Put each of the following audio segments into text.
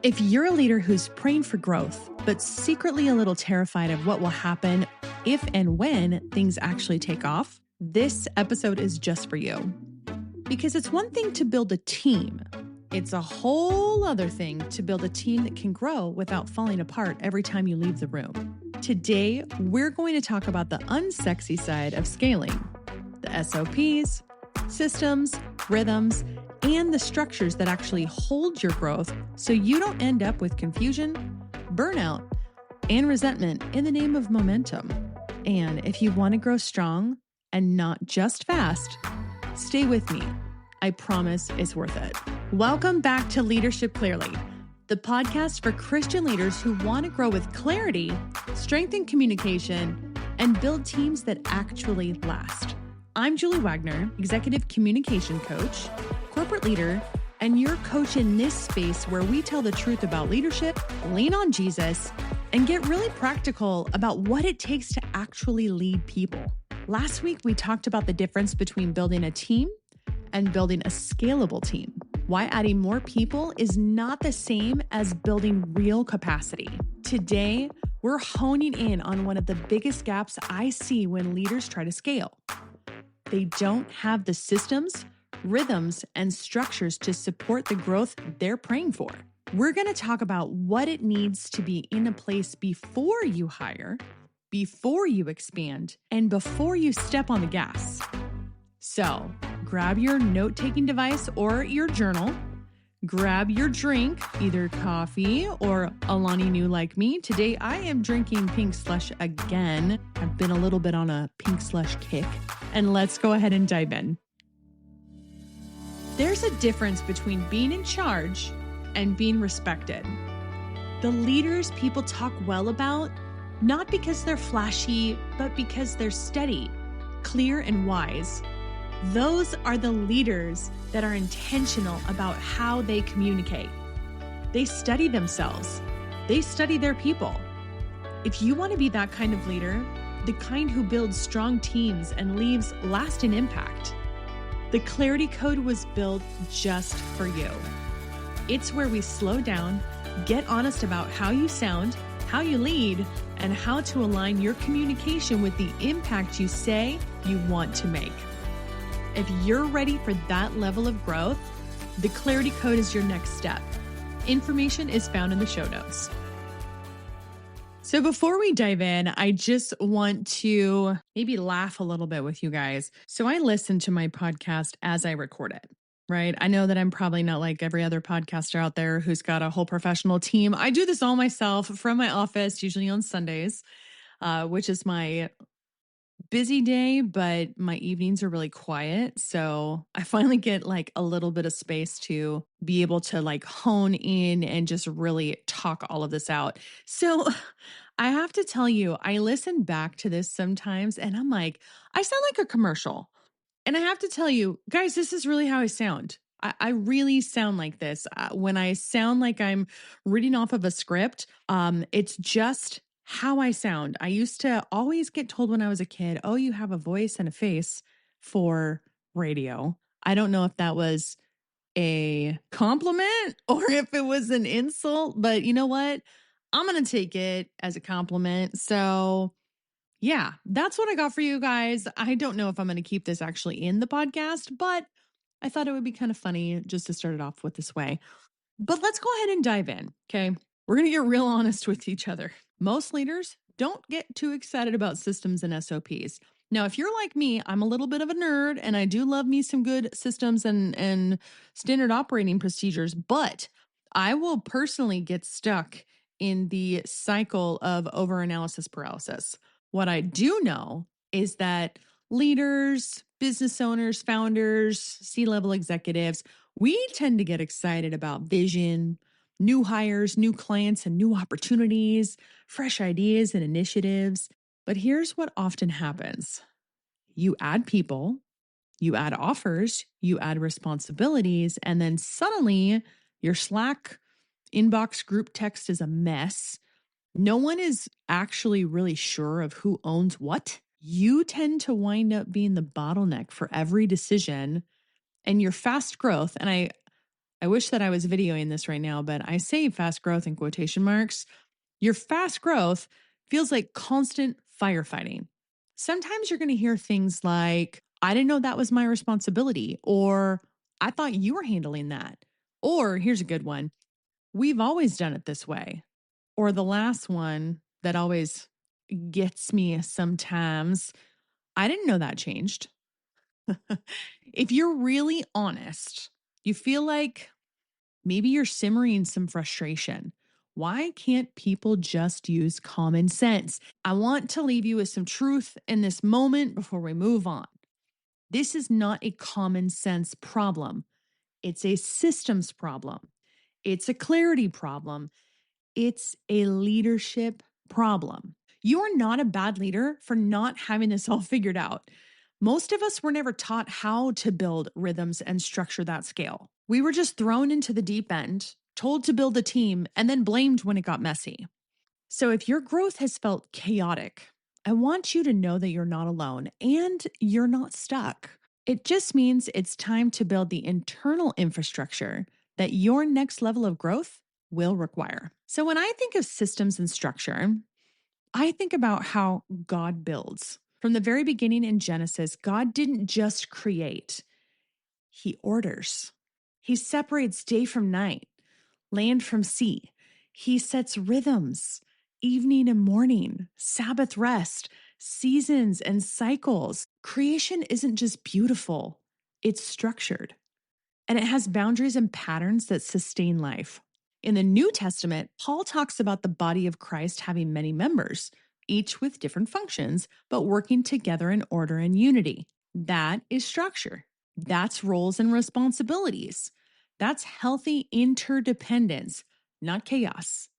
If you're a leader who's praying for growth, but secretly a little terrified of what will happen if and when things actually take off, this episode is just for you. Because it's one thing to build a team. It's a whole other thing to build a team that can grow without falling apart every time you leave the room. Today, we're going to talk about the unsexy side of scaling, the SOPs, systems, rhythms, and the structures that actually hold your growth so you don't end up with confusion, burnout, and resentment in the name of momentum. And if you want to grow strong and not just fast, stay with me. I promise it's worth it. Welcome back to Leadership Clearly, the podcast for Christian leaders who want to grow with clarity, strengthen communication, and build teams that actually last. I'm Julie Wagner, Executive Communication Coach, corporate leader, and your coach in this space where we tell the truth about leadership, lean on Jesus, and get really practical about what it takes to actually lead people. Last week, we talked about the difference between building a team and building a scalable team. Why adding more people is not the same as building real capacity. Today, we're honing in on one of the biggest gaps I see when leaders try to scale. They don't have the systems, rhythms, and structures to support the growth they're praying for. We're going to talk about what it needs to be in a place before you hire, before you expand, and before you step on the gas. So, grab your note-taking device or your journal, grab your drink, either coffee or Alani Nu like me. Today, I am drinking pink slush again. I've been a little bit on a pink slush kick, and let's go ahead and dive in. There's a difference between being in charge and being respected. The leaders people talk well about, not because they're flashy, but because they're steady, clear, and wise. Those are the leaders that are intentional about how they communicate. They study themselves. They study their people. If you want to be that kind of leader, the kind who builds strong teams and leaves lasting impact, the Clarity Code was built just for you. It's where we slow down, get honest about how you sound, how you lead, and how to align your communication with the impact you say you want to make. If you're ready for that level of growth, the Clarity Code is your next step. Information is found in the show notes. So before we dive in, I just want to maybe laugh a little bit with you guys. So I listen to my podcast as I record it, right? I know that I'm probably not like every other podcaster out there who's got a whole professional team. I do this all myself from my office, usually on Sundays, which is my busy day, but my evenings are really quiet. So I finally get like a little bit of space to be able to like hone in and just really talk all of this out. So I have to tell you, I listen back to this sometimes and I'm like, I sound like a commercial. And I have to tell you, guys, this is really how I sound. I really sound like this. When I sound like I'm reading off of a script, it's just how I sound. I used to always get told when I was a kid, oh, you have a voice and a face for radio. I don't know if that was a compliment or if it was an insult, but you know what? I'm going to take it as a compliment. So yeah, that's what I got for you guys. I don't know if I'm going to keep this actually in the podcast, but I thought it would be kind of funny just to start it off with this way. But let's go ahead and dive in, okay? We're going to get real honest with each other. Most leaders don't get too excited about systems and SOPs. Now, if you're like me, I'm a little bit of a nerd and I do love me some good systems and standard operating procedures, but I will personally get stuck in the cycle of overanalysis paralysis. What I do know is that leaders, business owners, founders, C-level executives, we tend to get excited about vision, new hires, new clients, and new opportunities, fresh ideas and initiatives. But here's what often happens. You add people, you add offers, you add responsibilities, and then suddenly your Slack inbox group text is a mess. No one is actually really sure of who owns what. You tend to wind up being the bottleneck for every decision, and your fast growth, and I I wish that I was videoing this right now, but I say fast growth in quotation marks. Your fast growth feels like constant firefighting. Sometimes you're going to hear things like, I didn't know that was my responsibility, or I thought you were handling that. Or here's a good one, we've always done it this way. Or the last one that always gets me sometimes, I didn't know that changed. If you're really honest, you feel like maybe you're simmering some frustration. Why can't people just use common sense? I want to leave you with some truth in this moment before we move on. This is not a common sense problem. It's a systems problem. It's a clarity problem. It's a leadership problem. You are not a bad leader for not having this all figured out. Most of us were never taught how to build rhythms and structure that scale. We were just thrown into the deep end, told to build a team, and then blamed when it got messy. So if your growth has felt chaotic, I want you to know that you're not alone and you're not stuck. It just means it's time to build the internal infrastructure that your next level of growth will require. So when I think of systems and structure, I think about how God builds. From the very beginning in Genesis, God didn't just create, He orders. He separates day from night, land from sea. He sets rhythms, evening and morning, Sabbath rest, seasons and cycles. Creation isn't just beautiful, it's structured, and it has boundaries and patterns that sustain life. In the New Testament, Paul talks about the body of Christ having many members, each with different functions, but working together in order and unity. That is structure. That's roles and responsibilities. That's healthy interdependence, not chaos.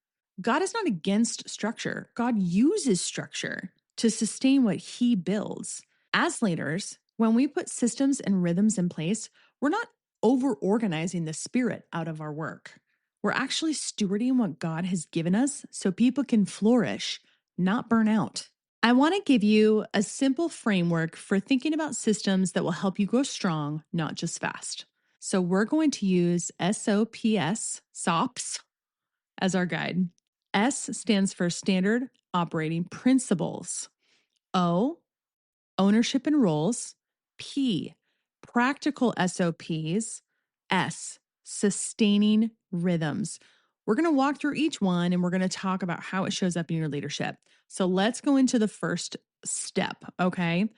God is not against structure. God uses structure to sustain what He builds. As leaders, when we put systems and rhythms in place, we're not over organizing the spirit out of our work. We're actually stewarding what God has given us so people can flourish, not burn out. I want to give you a simple framework for thinking about systems that will help you grow strong, not just fast. So we're going to use SOPs, as our guide. S stands for Standard Operating Principles. O, Ownership and Roles. P, Practical SOPs. S, Sustaining Rhythms. We're going to walk through each one and we're going to talk about how it shows up in your leadership. So let's go into the first step, okay?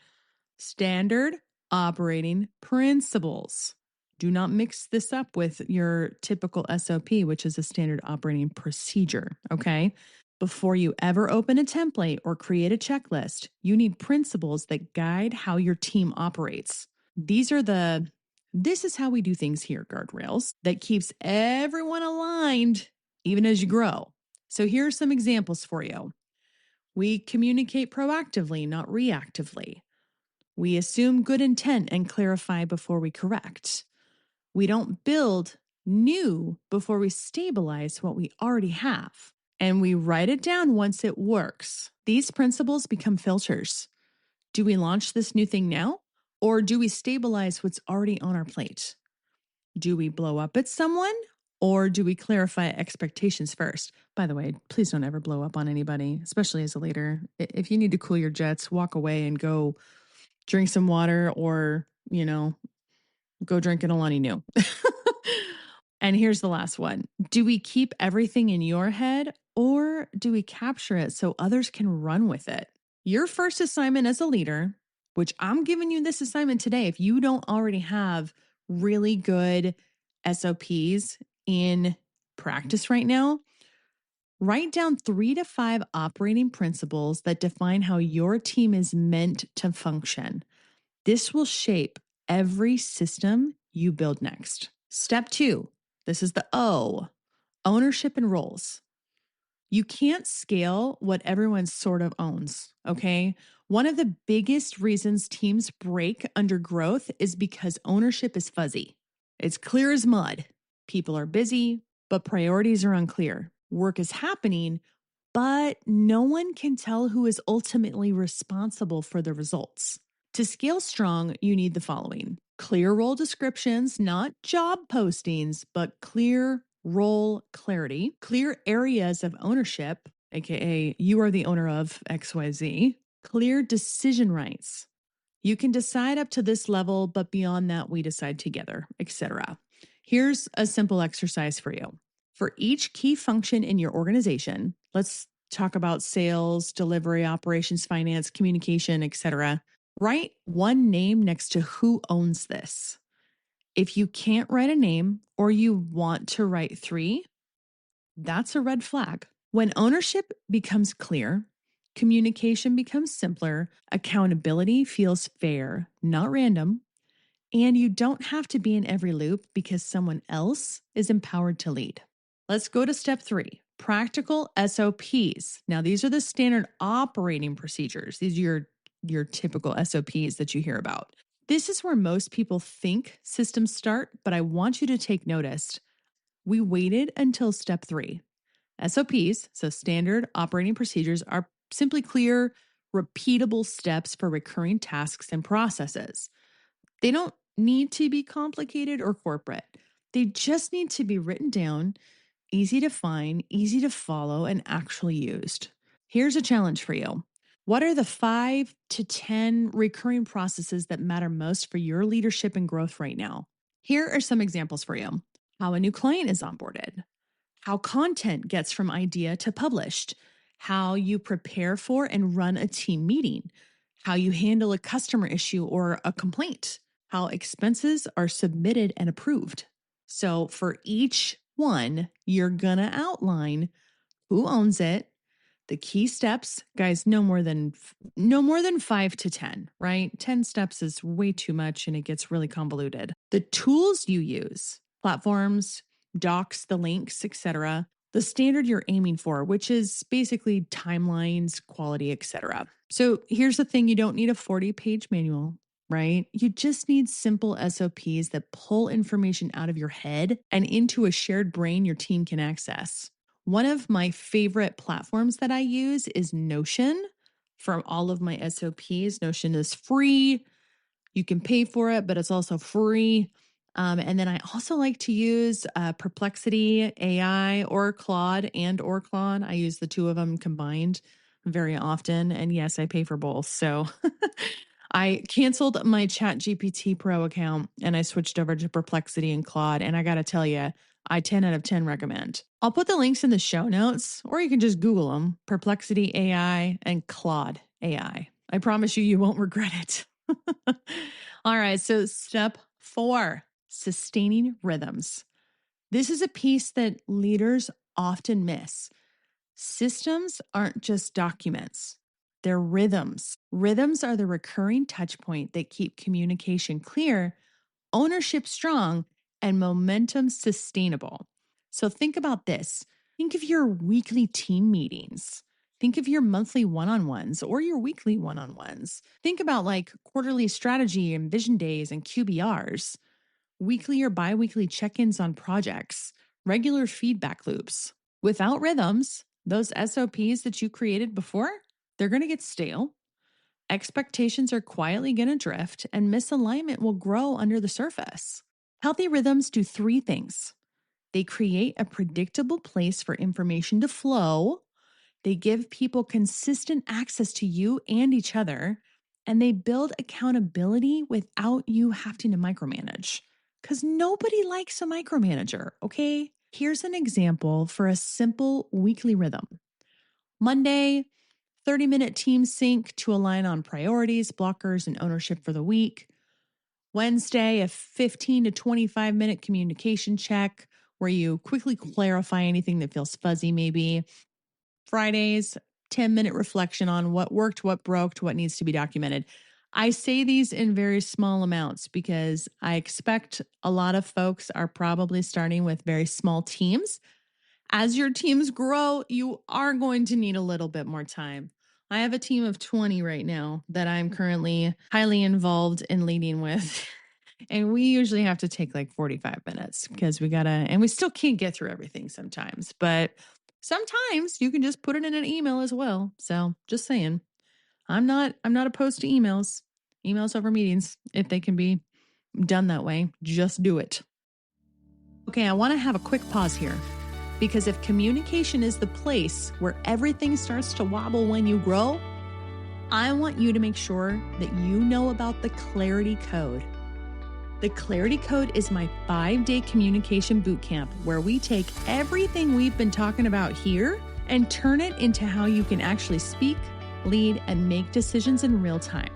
Standard Operating Principles. Do not mix this up with your typical SOP, which is a standard operating procedure, okay? Before you ever open a template or create a checklist, you need principles that guide how your team operates. This is how we do things here, guardrails, that keeps everyone aligned even as you grow. So here are some examples for you. We communicate proactively, not reactively. We assume good intent and clarify before we correct. We don't build new before we stabilize what we already have. And we write it down once it works. These principles become filters. Do we launch this new thing now? Or do we stabilize what's already on our plate? Do we blow up at someone? Or do we clarify expectations first? By the way, please don't ever blow up on anybody, especially as a leader. If you need to cool your jets, walk away and go drink some water or, go drink an Alani Nu. And here's the last one. Do we keep everything in your head or do we capture it so others can run with it? Your first assignment as a leader, which I'm giving you this assignment today, if you don't already have really good SOPs in practice right now, write down 3 to 5 operating principles that define how your team is meant to function. This will shape every system you build next. Step 2, this is the O, ownership and roles. You can't scale what everyone sort of owns, okay? One of the biggest reasons teams break under growth is because ownership is fuzzy. It's clear as mud. People are busy, but priorities are unclear. Work is happening, but no one can tell who is ultimately responsible for the results. To scale strong, you need the following: Clear role descriptions, not job postings, but clear role clarity, clear areas of ownership, aka you are the owner of XYZ, clear decision rights. You can decide up to this level, but beyond that, we decide together, etc. Here's a simple exercise for you. For each key function in your organization, let's talk about sales, delivery, operations, finance, communication, etc. Write one name next to who owns this. If you can't write a name or you want to write three, that's a red flag. When ownership becomes clear, communication becomes simpler, accountability feels fair, not random, and you don't have to be in every loop because someone else is empowered to lead. Let's go to step 3, practical SOPs. Now, these are the standard operating procedures. These are your typical SOPs that you hear about. This is where most people think systems start, but I want you to take notice. We waited until step 3. SOPs, so standard operating procedures, are simply clear, repeatable steps for recurring tasks and processes. They don't need to be complicated or corporate. They just need to be written down, easy to find, easy to follow, and actually used. Here's a challenge for you. What are the 5 to 10 recurring processes that matter most for your leadership and growth right now? Here are some examples for you. How a new client is onboarded, how content gets from idea to published, how you prepare for and run a team meeting, how you handle a customer issue or a complaint, how expenses are submitted and approved. So for each one, you're going to outline who owns it, the key steps, guys, no more than 5 to 10, right? 10 steps is way too much and it gets really convoluted. The tools you use, platforms, docs, the links, etc. The standard you're aiming for, which is basically timelines, quality, etc. So here's the thing, you don't need a 40-page manual, right? You just need simple SOPs that pull information out of your head and into a shared brain your team can access. One of my favorite platforms that I use is Notion for all of my SOPs. Notion is free. You can pay for it, but it's also free. And then I also like to use Perplexity AI or Claude or Claude. I use the two of them combined very often. And yes, I pay for both. So I canceled my ChatGPT Pro account and I switched over to Perplexity and Claude. And I got to tell you, I 10 out of 10 recommend. I'll put the links in the show notes, or you can just Google them, Perplexity AI and Claude AI. I promise you, you won't regret it. All right, so step 4, sustaining rhythms. This is a piece that leaders often miss. Systems aren't just documents. They're rhythms. Rhythms are the recurring touch point that keep communication clear, ownership strong, and momentum sustainable. So think about this. Think of your weekly team meetings. Think of your monthly one-on-ones or your weekly one-on-ones. Think about like quarterly strategy and vision days and QBRs, weekly or bi-weekly check-ins on projects, regular feedback loops. Without rhythms, those SOPs that you created before, they're going to get stale. Expectations are quietly going to drift and misalignment will grow under the surface. Healthy rhythms do 3 things. They create a predictable place for information to flow. They give people consistent access to you and each other. And they build accountability without you having to micromanage. Because nobody likes a micromanager, okay? Here's an example for a simple weekly rhythm. Monday, 30-minute team sync to align on priorities, blockers, and ownership for the week. Wednesday, a 15 to 25-minute communication check where you quickly clarify anything that feels fuzzy maybe. Fridays, 10-minute reflection on what worked, what broke, what needs to be documented. I say these in very small amounts because I expect a lot of folks are probably starting with very small teams. As your teams grow, you are going to need a little bit more time. I have a team of 20 right now that I'm currently highly involved in leading with. And we usually have to take like 45 minutes because and we still can't get through everything sometimes, but sometimes you can just put it in an email as well. So just saying, I'm not opposed to emails over meetings if they can be I'm done that way. Just do it. Okay, I want to have a quick pause here because if communication is the place where everything starts to wobble when you grow, I want you to make sure that you know about the Clarity Code. The Clarity Code is my 5-day communication bootcamp where we take everything we've been talking about here and turn it into how you can actually speak, lead, and make decisions in real time.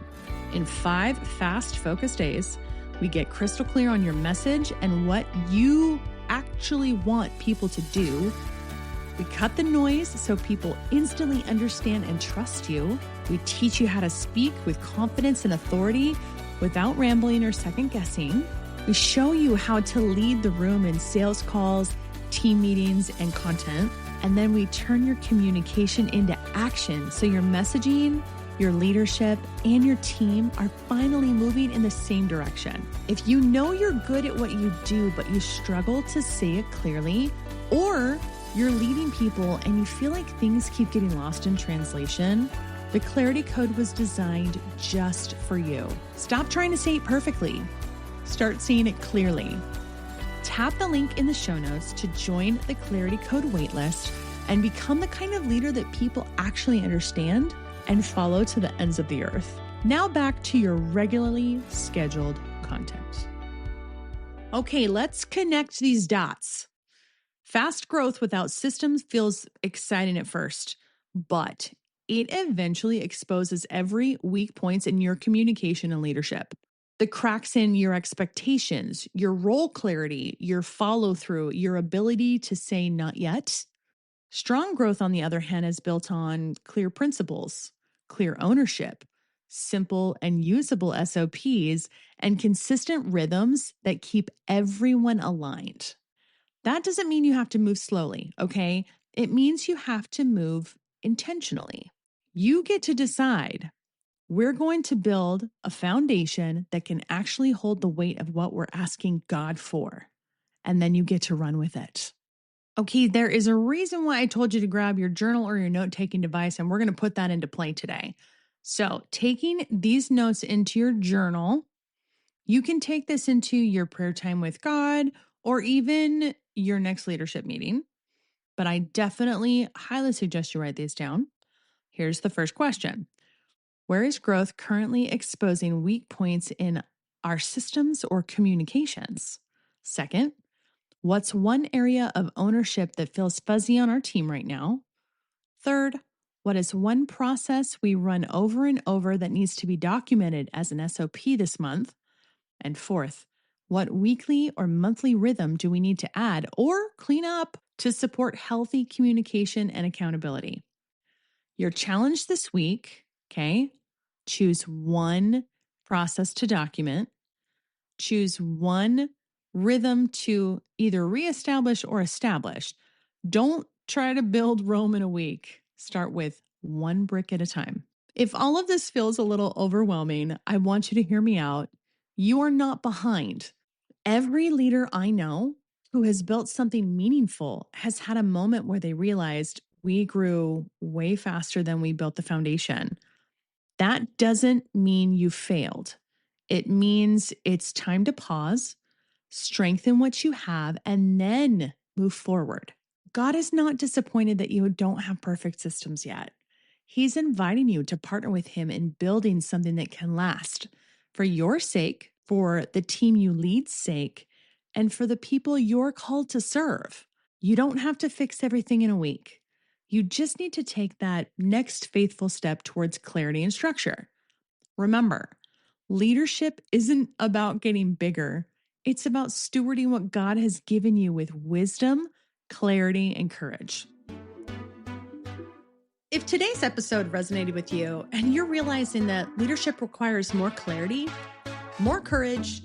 In 5 fast, focused days, we get crystal clear on your message and what you actually want people to do. We cut the noise so people instantly understand and trust you. We teach you how to speak with confidence and authority without rambling or second guessing. We show you how to lead the room in sales calls, team meetings, and content. And then we turn your communication into action so your messaging, your leadership, and your team are finally moving in the same direction. If you know you're good at what you do, but you struggle to say it clearly, or you're leading people and you feel like things keep getting lost in translation, the Clarity Code was designed just for you. Stop trying to say it perfectly. Start saying it clearly. Tap the link in the show notes to join the Clarity Code waitlist and become the kind of leader that people actually understand and follow to the ends of the earth. Now back to your regularly scheduled content. Okay, let's connect these dots. Fast growth without systems feels exciting at first, but it eventually exposes every weak points in your communication and leadership. The cracks in your expectations, your role clarity, your follow through, your ability to say not yet. Strong growth, on the other hand, is built on clear principles, clear ownership, simple and usable SOPs, and consistent rhythms that keep everyone aligned. That doesn't mean you have to move slowly, okay? It means you have to move intentionally. You get to decide. We're going to build a foundation that can actually hold the weight of what we're asking God for, and then you get to run with it. Okay, there is a reason why I told you to grab your journal or your note-taking device, and we're going to put that into play today. So, taking these notes into your journal, you can take this into your prayer time with God or even your next leadership meeting. But I definitely highly suggest you write these down. Here's the first question. Where is growth currently exposing weak points in our systems or communications? Second, what's one area of ownership that feels fuzzy on our team right now? Third, what is one process we run over and over that needs to be documented as an SOP this month? And fourth, what weekly or monthly rhythm do we need to add or clean up to support healthy communication and accountability? Your challenge this week, okay? Choose one process to document. Choose one rhythm to either reestablish or establish. Don't try to build Rome in a week. Start with one brick at a time. If all of this feels a little overwhelming, I want you to hear me out. You are not behind. Every leader I know who has built something meaningful has had a moment where they realized we grew way faster than we built the foundation. That doesn't mean you failed. It means it's time to pause, strengthen what you have, and then move forward. God is not disappointed that you don't have perfect systems yet. He's inviting you to partner with him in building something that can last for your sake, for the team you lead's sake, and for the people you're called to serve. You don't have to fix everything in a week. You just need to take that next faithful step towards clarity and structure. Remember, leadership isn't about getting bigger. It's about stewarding what God has given you with wisdom, clarity, and courage. If today's episode resonated with you and you're realizing that leadership requires more clarity, more courage,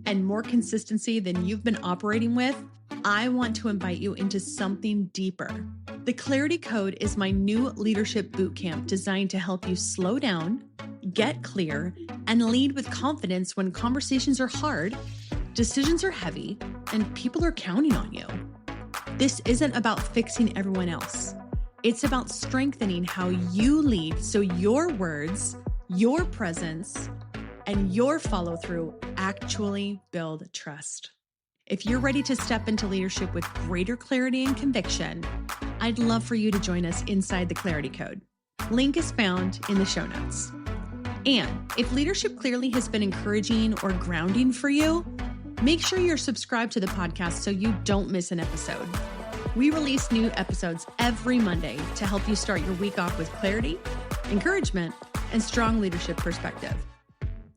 and more consistency than you've been operating with, I want to invite you into something deeper. The Clarity Code is my new leadership bootcamp designed to help you slow down, get clear, and lead with confidence when conversations are hard, decisions are heavy, and people are counting on you. This isn't about fixing everyone else. It's about strengthening how you lead so your words, your presence, and your follow-through actually build trust. If you're ready to step into leadership with greater clarity and conviction, I'd love for you to join us inside the Clarity Code. Link is found in the show notes. And if Leadership Clearly has been encouraging or grounding for you, make sure you're subscribed to the podcast so you don't miss an episode. We release new episodes every Monday to help you start your week off with clarity, encouragement, and strong leadership perspective.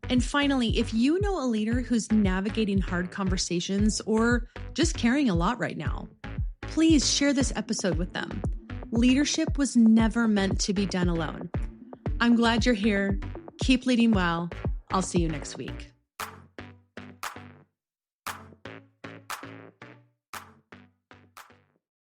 And finally, if you know a leader who's navigating hard conversations or just carrying a lot right now, please share this episode with them. Leadership was never meant to be done alone. I'm glad you're here. Keep leading well. I'll see you next week.